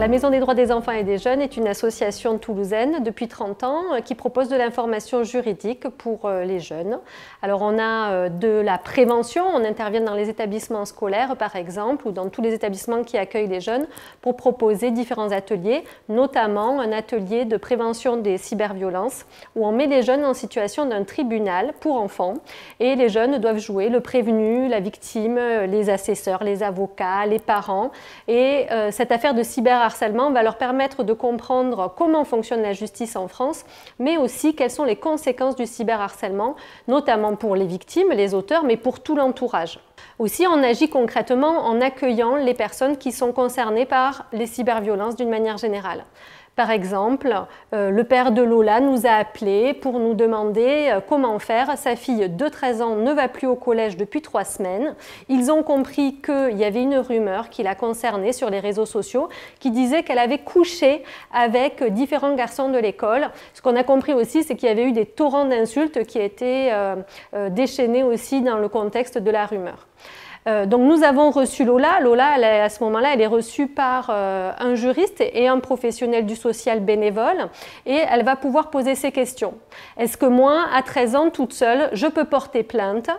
La Maison des droits des enfants et des jeunes est une association toulousaine depuis 30 ans qui propose de l'information juridique pour les jeunes. Alors on a de la prévention, on intervient dans les établissements scolaires par exemple ou dans tous les établissements qui accueillent les jeunes pour proposer différents ateliers, notamment un atelier de prévention des cyberviolences où on met les jeunes en situation d'un tribunal pour enfants et les jeunes doivent jouer le prévenu, la victime, les assesseurs, les avocats, les parents et cette affaire de cyberharcèlement va leur permettre de comprendre comment fonctionne la justice en France, mais aussi quelles sont les conséquences du cyberharcèlement, notamment pour les victimes, les auteurs, mais pour tout l'entourage. Aussi, on agit concrètement en accueillant les personnes qui sont concernées par les cyberviolences d'une manière générale. Par exemple, le père de Lola nous a appelés pour nous demander comment faire. Sa fille de 13 ans ne va plus au collège depuis 3 semaines. Ils ont compris qu'il y avait une rumeur qui la concernait sur les réseaux sociaux qui disait qu'elle avait couché avec différents garçons de l'école. Ce qu'on a compris aussi, c'est qu'il y avait eu des torrents d'insultes qui étaient déchaînés aussi dans le contexte de la rumeur. Donc nous avons reçu Lola. Lola, à ce moment-là, elle est reçue par un juriste et un professionnel du social bénévole et elle va pouvoir poser ces questions. Est-ce que moi, à 13 ans, toute seule, je peux porter plainte?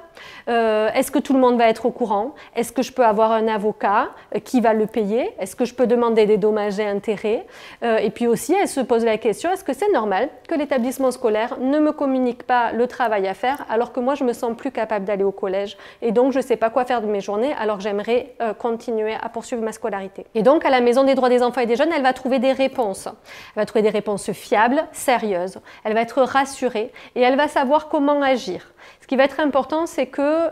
Est-ce que tout le monde va être au courant? Est-ce que je peux avoir un avocat qui va le payer? Est-ce que je peux demander des dommages et intérêts? Et puis aussi, elle se pose la question, est-ce que c'est normal que l'établissement scolaire ne me communique pas le travail à faire alors que moi, je me sens plus capable d'aller au collège et donc je ne sais pas quoi faire de mes journées alors que j'aimerais continuer à poursuivre ma scolarité. Et donc à la Maison des droits des enfants et des jeunes, elle va trouver des réponses. Elle va trouver des réponses fiables, sérieuses, elle va être rassurée et elle va savoir comment agir. Ce qui va être important, c'est que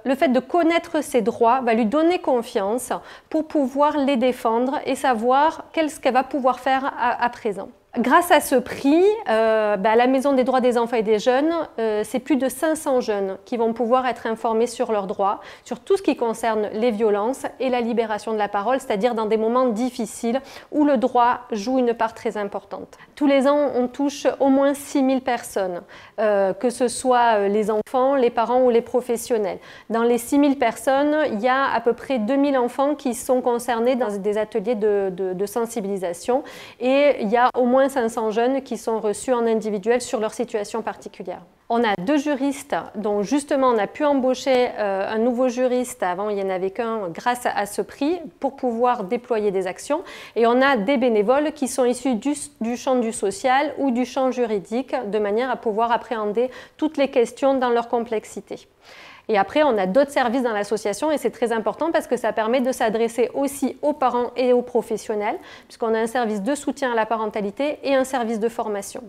le fait de connaître ses droits va lui donner confiance pour pouvoir les défendre et savoir ce qu'elle va pouvoir faire à présent. Grâce à ce prix, à la Maison des droits des enfants et des jeunes, c'est plus de 500 jeunes qui vont pouvoir être informés sur leurs droits, sur tout ce qui concerne les violences et la libération de la parole, c'est-à-dire dans des moments difficiles où le droit joue une part très importante. Tous les ans, on touche au moins 6000 personnes, que ce soit les enfants, les parents ou les professionnels. Dans les 6000 personnes, il y a à peu près 2000 enfants qui sont concernés dans des ateliers de sensibilisation et il y a au moins 500 jeunes qui sont reçus en individuel sur leur situation particulière. On a 2 juristes dont justement on a pu embaucher un nouveau juriste, avant il n'y en avait qu'un, grâce à ce prix pour pouvoir déployer des actions. Et on a des bénévoles qui sont issus du champ du social ou du champ juridique de manière à pouvoir appréhender toutes les questions dans leur complexité. Et après, on a d'autres services dans l'association et c'est très important parce que ça permet de s'adresser aussi aux parents et aux professionnels puisqu'on a un service de soutien à la parentalité et un service de formation.